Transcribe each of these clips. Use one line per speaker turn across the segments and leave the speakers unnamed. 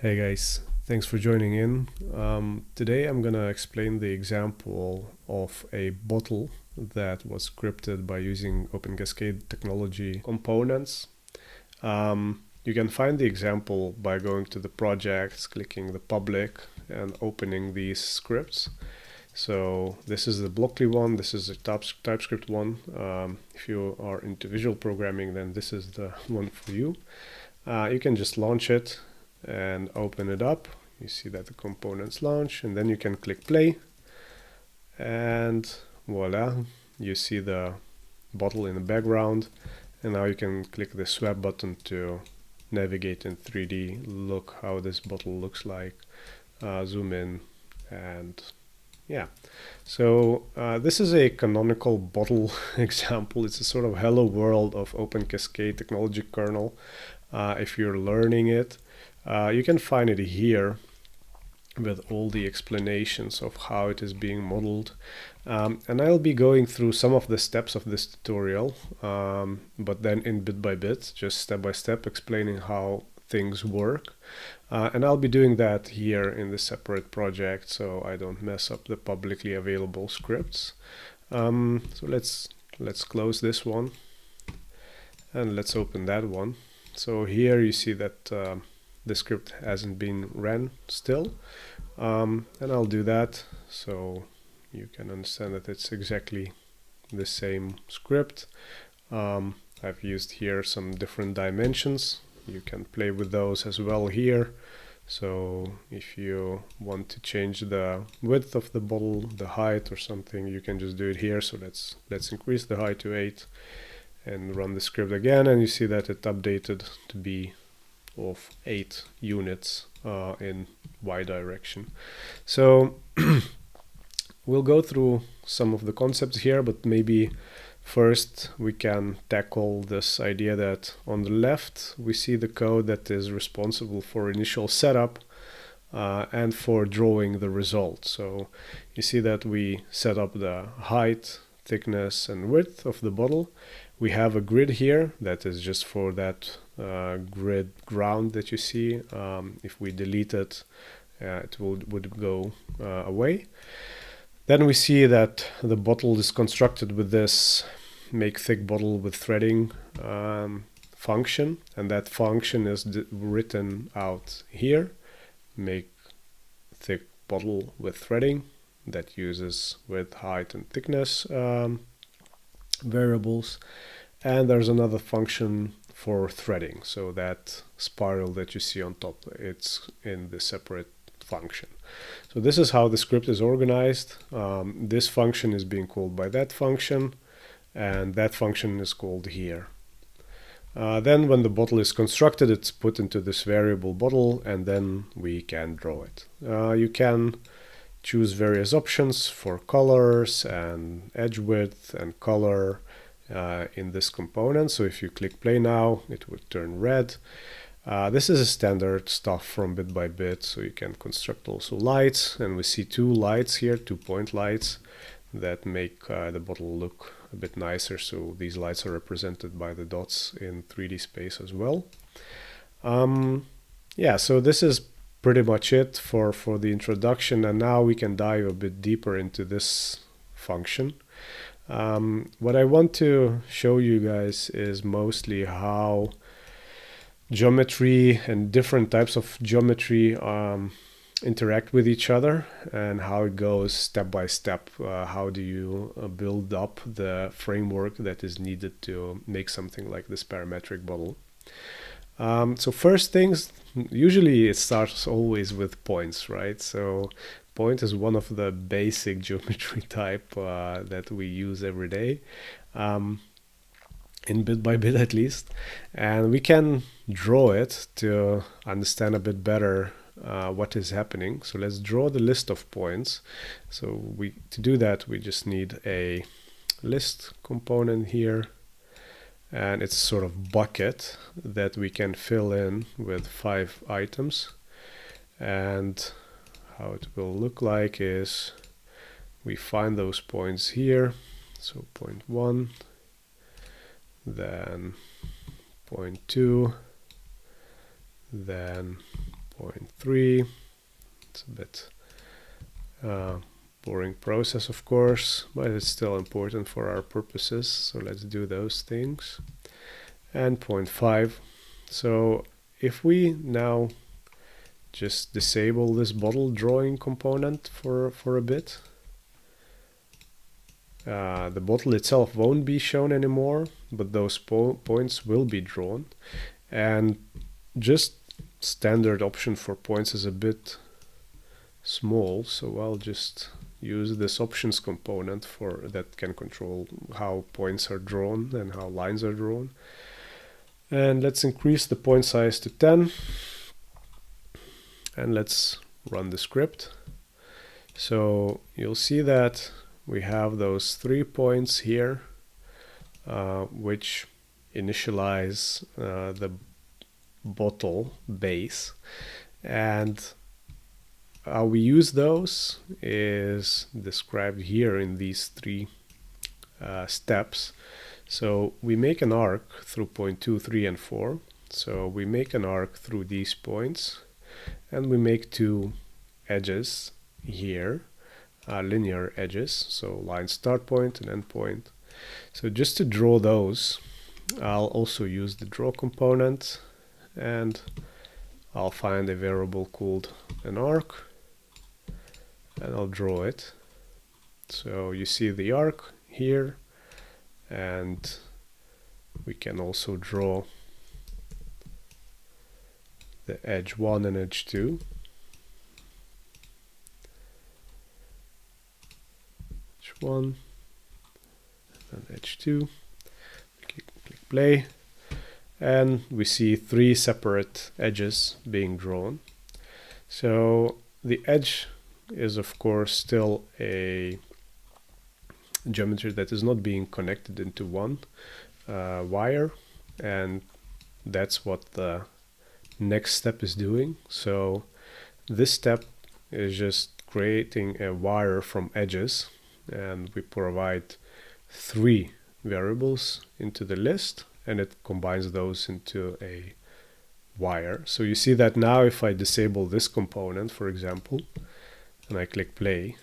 Hey guys, thanks for joining in. Today I'm gonna explain the example of a bottle that was scripted by using OpenCascade technology components. You can find the example by going to the projects, clicking the public, and opening these scripts. So this is the Blockly one, this is the TypeScript one. If you are into visual programming, then this is the one for you. You can just launch it and open it up. You see that the components launch, and then you can click play, and voila, you see the bottle in the background. And now you can click the swap button to navigate in 3D, look how this bottle looks like, zoom in, and yeah. So this is a canonical bottle example. It's a sort of hello world of OpenCascade technology kernel. If you're learning it, you can find it here with all the explanations of how it is being modeled. And I'll be going through some of the steps of this tutorial, but then in bit by bit, just step by step, explaining how things work. And I'll be doing that here in the separate project, so I don't mess up the publicly available scripts. So let's close this one, and let's open that one. So here you see that the script hasn't been ran still, and I'll do that so you can understand that it's exactly the same script. I've used here some different dimensions. You can play with those as well here. So if you want to change the width of the bottle, the height or something, you can just do it here. So let's increase the height to 8 and run the script again, and you see that it updated to be of 8 units in Y direction. So we'll go through some of the concepts here, but maybe first we can tackle this idea that on the left we see the code that is responsible for initial setup and for drawing the result. So you see that we set up the height, thickness and width of the bottle. We have a grid here that is just for that grid ground that you see. If we delete it, it would go away. Then we see that the bottle is constructed with this make thick bottle with threading function, and that function is written out here, make thick bottle with threading, that uses width, height and thickness variables. And there's another function for threading, so that spiral that you see on top, it's in the separate function. So this is how the script is organized. This function is being called by that function, and that function is called here. Then when the bottle is constructed, it's put into this variable bottle, and then we can draw it. You can choose various options for colors and edge width and color in this component. So if you click play now, it would turn red. This is a standard stuff from Bitbybit, so you can construct also lights, and we see 2 lights here, 2-point lights that make the bottle look a bit nicer. So these lights are represented by the dots in 3D space as well. Yeah, so this is pretty much it for the introduction, and now we can dive a bit deeper into this function. What I want to show you guys is mostly how geometry and different types of geometry interact with each other, and how it goes step by step. How do you build up the framework that is needed to make something like this parametric bottle? So first things, usually it starts always with points, right? So point is one of the basic geometry type that we use every day, in Bitbybit at least. And we can draw it to understand a bit better what is happening. So let's draw the list of points. So to do that, we just need a list component here. And it's sort of bucket that we can fill in with 5 items. And how it will look like is we find those points here. So point 1, then point 2, then 0.3. It's a bit boring process, of course, but it's still important for our purposes, so let's do those things. And 0.5. So if we now just disable this bottle drawing component for a bit, the bottle itself won't be shown anymore, but those points will be drawn. And just standard option for points is a bit small, so I'll just use this options component that can control how points are drawn and how lines are drawn. And let's increase the point size to 10, and let's run the script. So you'll see that we have those 3 points here, which initialize the bottle base, and how we use those is described here in these 3 steps. So we make an arc through point 2, 3, and 4. So we make an arc through these points, and we make 2 edges here, linear edges, so line start point and end point. So just to draw those, I'll also use the draw component, and I'll find a variable called an arc, and I'll draw it. So you see the arc here, and we can also draw the edge 1 and edge 2. Edge 1 and edge 2. Click play, and we see 3 separate edges being drawn. So the edge is of course still a geometry that is not being connected into one wire, and that's what the next step is doing. So this step is just creating a wire from edges, and we provide 3 variables into the list, and it combines those into a wire. So you see that now if I disable this component, for example, and I click play,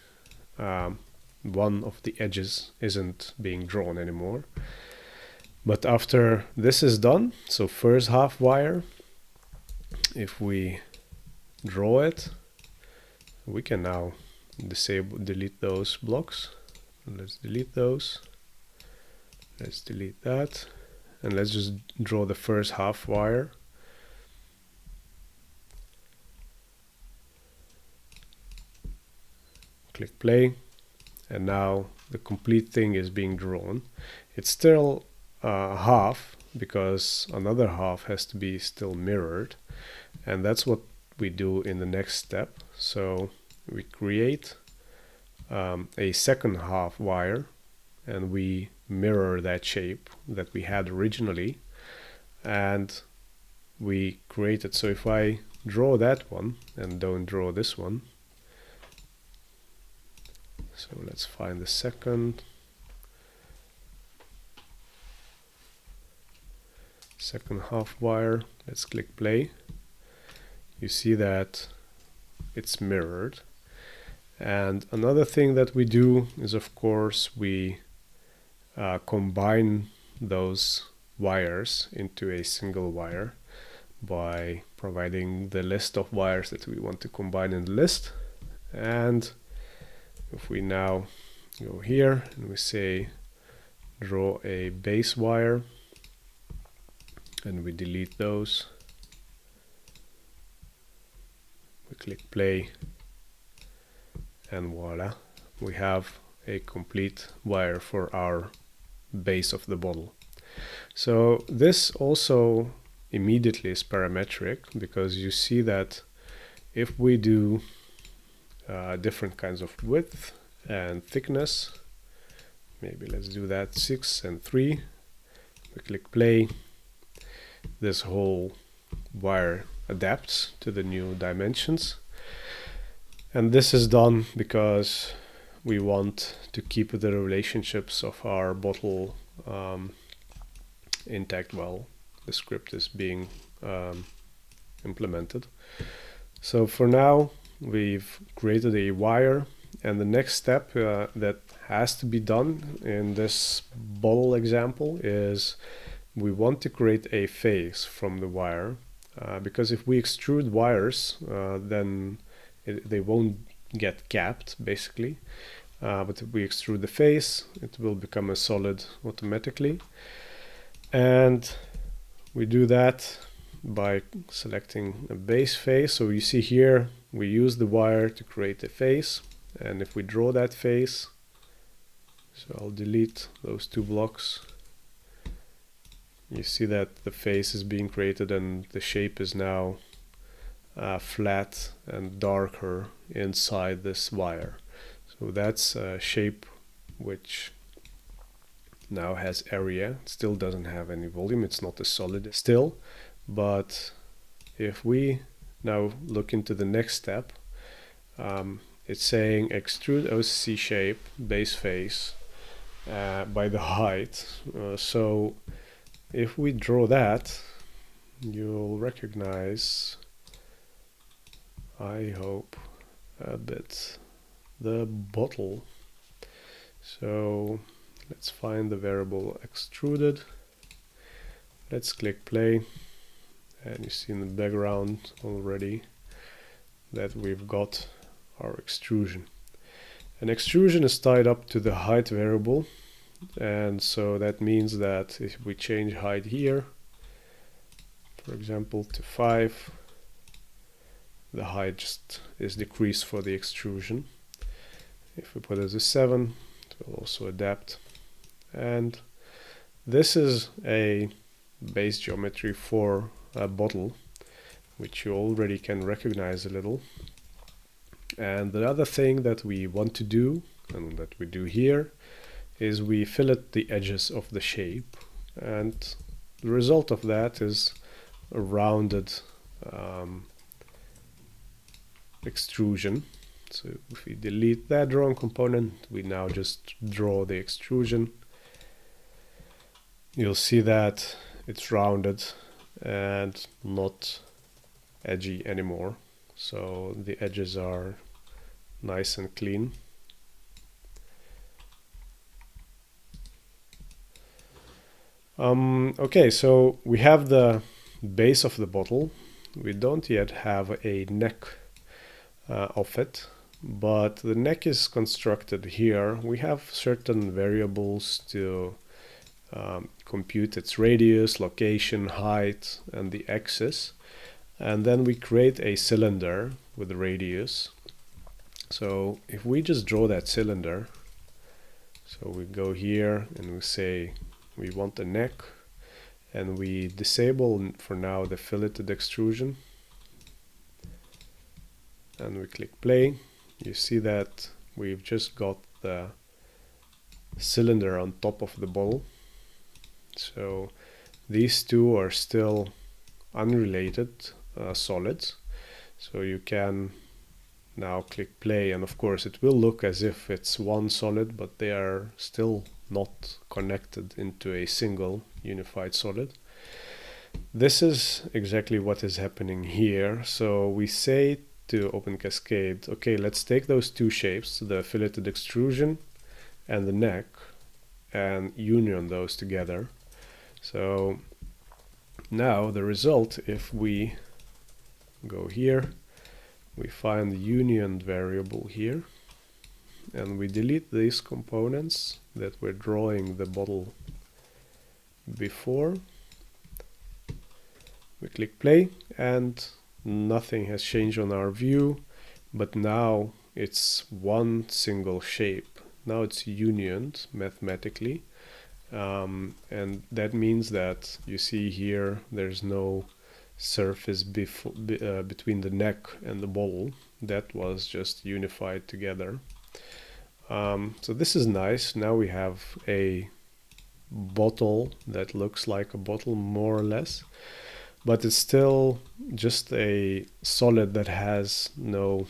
one of the edges isn't being drawn anymore. But after this is done, so first half wire, if we draw it, we can now delete those blocks. Let's delete those. Let's delete that, and let's just draw the first half wire. Click play, and now the complete thing is being drawn. It's still half, because another half has to be still mirrored, and that's what we do in the next step. So we create a second half wire, and we mirror that shape that we had originally, and we create it. So if I draw that one and don't draw this one, so let's find the second half wire. Let's click play. You see that it's mirrored. And another thing that we do is, of course, we combine those wires into a single wire by providing the list of wires that we want to combine in the list. And if we now go here and we say draw a base wire, and we delete those, we click play, and voila, we have a complete wire for our base of the bottle. So this also immediately is parametric, because you see that if we do different kinds of width and thickness, maybe let's do that 6 and 3, we click play, this whole wire adapts to the new dimensions. And this is done because we want to keep the relationships of our bottle intact while the script is being implemented. So for now, we've created a wire, and the next step that has to be done in this bottle example is we want to create a face from the wire, because if we extrude wires, then they won't get capped, basically. But if we extrude the face, it will become a solid automatically. And we do that by selecting a base face. So you see here, we use the wire to create a face. And if we draw that face, so I'll delete those two blocks. You see that the face is being created and the shape is now flat and darker inside this wire. So that's a shape which now has area. It still doesn't have any volume, it's not a solid still. But if we now look into the next step, it's saying extrude OCC shape base face by the height. So if we draw that, you'll recognize, I hope, a bit the bottle. So let's find the variable extruded. Let's click play, and you see in the background already that we've got our extrusion. And extrusion is tied up to the height variable, and so that means that if we change height here, for example to 5, the height just is decreased for the extrusion. If we put it as 7, it will also adapt. And this is a base geometry for a bottle, which you already can recognize a little. And the other thing that we want to do, and that we do here, is we fillet the edges of the shape, and the result of that is a rounded extrusion. So if we delete that drawing component, we now just draw the extrusion. You'll see that it's rounded and not edgy anymore. So the edges are nice and clean. Okay, so we have the base of the bottle. We don't yet have a neck of it, but the neck is constructed here. We have certain variables to compute its radius, location, height, and the axis. And then we create a cylinder with the radius. So if we just draw that cylinder, so we go here and we say we want a neck, and we disable for now the filleted extrusion, and we click play. You see that we've just got the cylinder on top of the bottle. So these two are still unrelated solids. So you can now click play, and of course it will look as if it's one solid, but they are still not connected into a single unified solid. This is exactly what is happening here. So we say to OpenCascade, okay, let's take those two shapes, the filleted extrusion and the neck, and union those together. So now the result, if we go here, we find the union variable here, and we delete these components that we're drawing the bottle before. We click play, and nothing has changed on our view, but now it's one single shape. Now it's unioned mathematically, and that means that you see here there's no surface between the neck and the bottle. That was just unified together. So this is nice. Now we have a bottle that looks like a bottle more or less, but it's still just a solid that has no,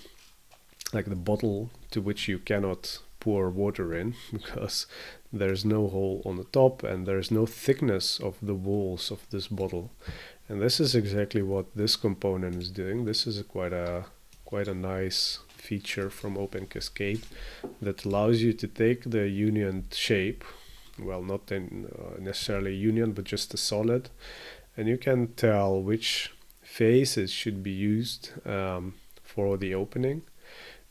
like the bottle to which you cannot pour water in, because there's no hole on the top and there's no thickness of the walls of this bottle. And this is exactly what this component is doing. This is quite a nice feature from OpenCascade that allows you to take the union shape, well, not necessarily union, but just a solid, and you can tell which faces should be used for the opening.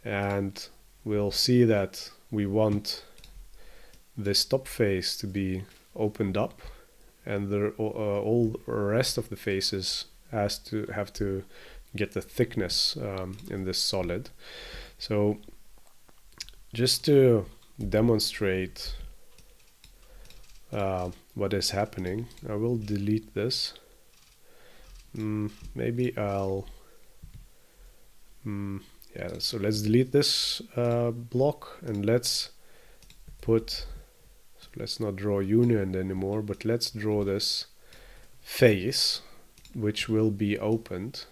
And we'll see that we want this top face to be opened up, and all the rest of the faces have to get the thickness in this solid. So just to demonstrate what is happening, I will delete this. Maybe I'll yeah, so let's delete this block, and let's not draw union anymore, but let's draw this face which will be opened.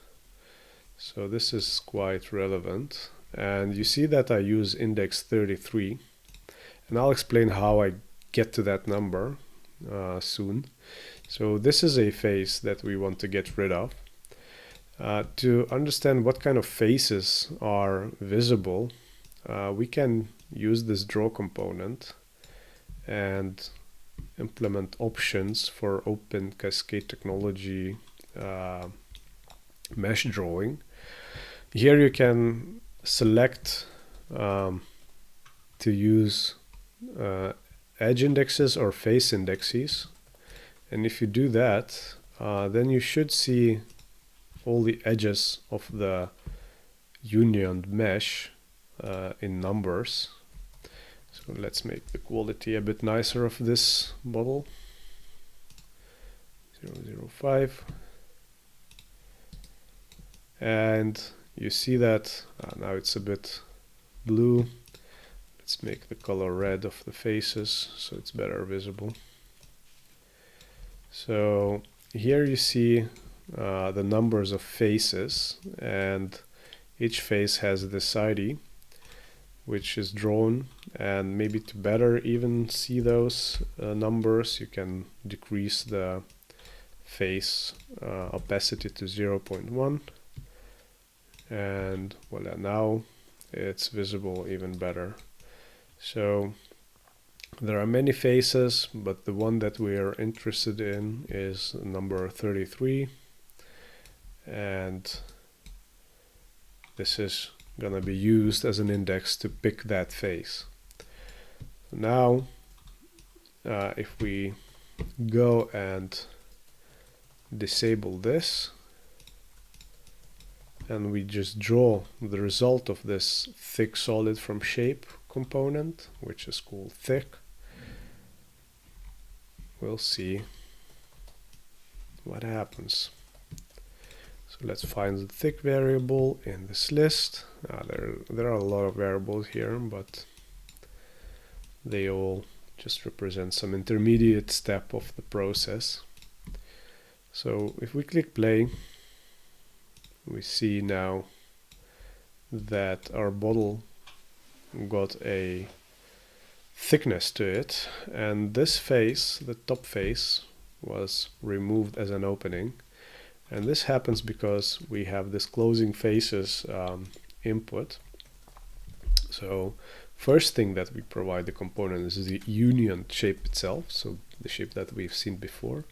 So this is quite relevant, and you see that I use index 33, and I'll explain how I get to that number soon. So this is a face that we want to get rid of. To understand what kind of faces are visible, we can use this draw component and implement options for OpenCascade technology mesh drawing. Here you can select to use edge indexes or face indexes, and if you do that, then you should see all the edges of the unioned mesh in numbers. So let's make the quality a bit nicer of this model. 005. And you see that now it's a bit blue. Let's make the color red of the faces so it's better visible. So here you see the numbers of faces, and each face has this ID which is drawn, and maybe to better even see those numbers, you can decrease the face opacity to 0.1, and voila, now it's visible even better. So there are many faces, but the one that we are interested in is number 33, and this is gonna be used as an index to pick that face. Now if we go and disable this, and we just draw the result of this thick solid from shape component, which is called thick, we'll see what happens. So let's find the thick variable in this list. There are a lot of variables here, but they all just represent some intermediate step of the process. So if we click play, we see now that our bottle got a thickness to it, and this face, the top face, was removed as an opening. And this happens because we have this closing faces input. So first thing that we provide the component is the union shape itself, so the shape that we've seen before.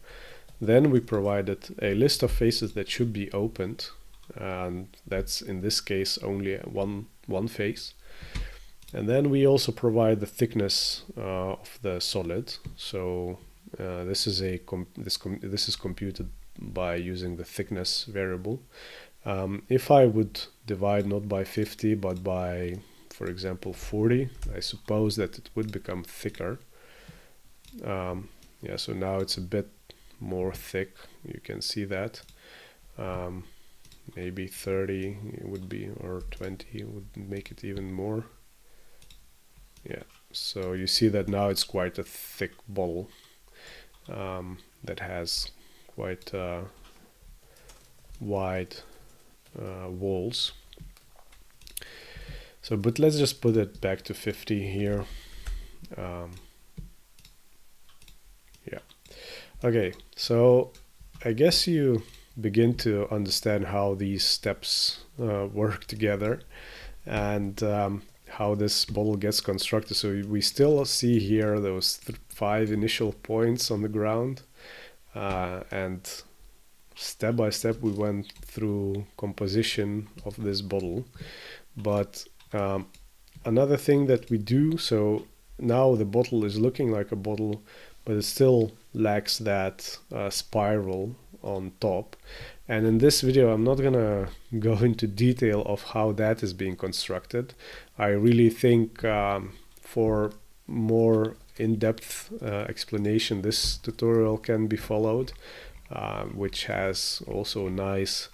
Then we provided a list of faces that should be opened, and that's in this case only one face. And then we also provide the thickness of the solid. So this is computed by using the thickness variable. If I would divide not by 50 but by, for example, 40, I suppose that it would become thicker. Yeah, so now it's a bit more thick, you can see that. Maybe 30 it would be, or 20 would make it even more. Yeah, so you see that now it's quite a thick bottle that has quite wide walls. So, but let's just put it back to 50 here. Yeah. Okay, so I guess you begin to understand how these steps work together, and how this bottle gets constructed. So we still see here those 5 initial points on the ground, and step by step we went through composition of this bottle. But another thing that we do, so now the bottle is looking like a bottle, but it still lacks that spiral on top. And in this video, I'm not gonna go into detail of how that is being constructed. I really think for more in-depth explanation, this tutorial can be followed, which has also nice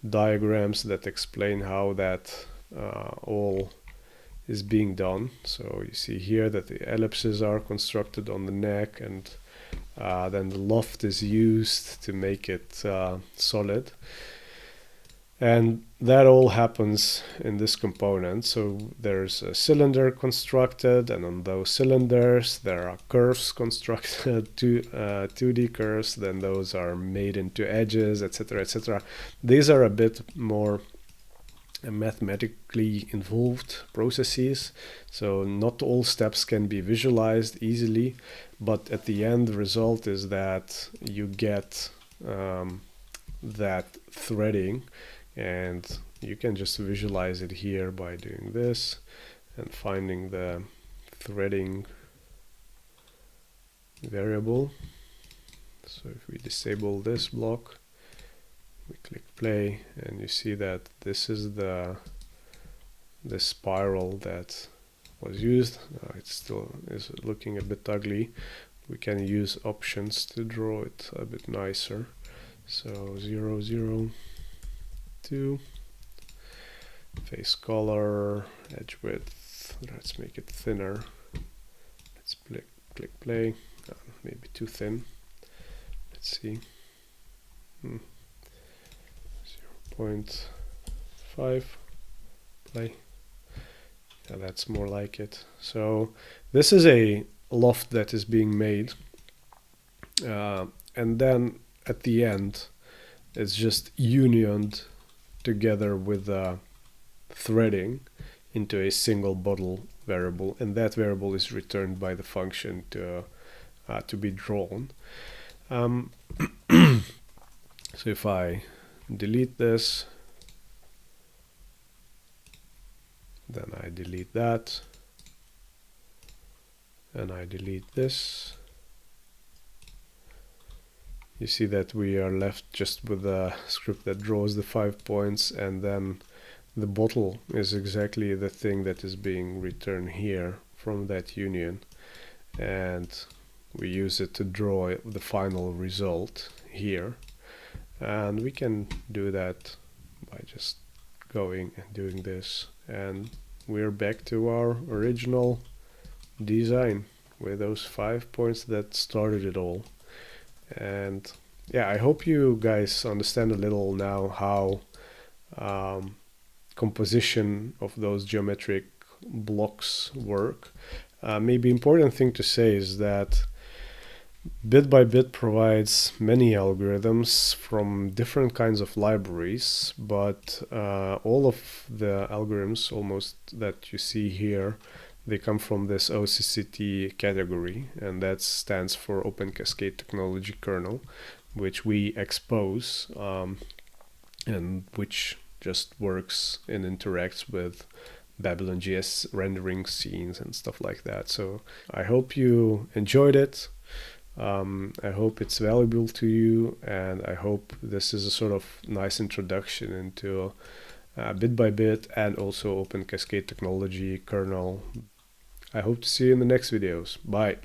diagrams that explain how that all is being done. So you see here that the ellipses are constructed on the neck, and then the loft is used to make it solid. And that all happens in this component. So there's a cylinder constructed, and on those cylinders there are curves constructed, 2D curves, then those are made into edges, etc., etc. These are a bit more mathematically involved processes, so not all steps can be visualized easily, but at the end the result is that you get that threading, and you can just visualize it here by doing this and finding the threading variable. So if we disable this block, we click play, and you see that this is the spiral that was used. It still is looking a bit ugly. We can use options to draw it a bit nicer. So 0, 0, 2, face color, edge width, let's make it thinner. Let's click play. Maybe too thin. Let's see. 0.5, play. Yeah, that's more like it. So this is a loft that is being made, and then at the end it's just unioned together with threading into a single bottle variable, and that variable is returned by the function to be drawn. So if I delete this, then I delete that, and I delete this, you see that we are left just with a script that draws the 5 points, and then the bottle is exactly the thing that is being returned here from that union, and we use it to draw the final result here. And we can do that by just going and doing this, and we're back to our original design with those 5 points that started it all. And yeah, I hope you guys understand a little now how composition of those geometric blocks work. Maybe important thing to say is that Bitbybit provides many algorithms from different kinds of libraries, but all of the algorithms almost that you see here, they come from this OCCT category, and that stands for Open Cascade Technology Kernel, which we expose and which just works and interacts with Babylon.js rendering scenes and stuff like that. So I hope you enjoyed it. I hope it's valuable to you, and I hope this is a sort of nice introduction into Bitbybit and also Open Cascade Technology Kernel. I hope to see you in the next videos. Bye.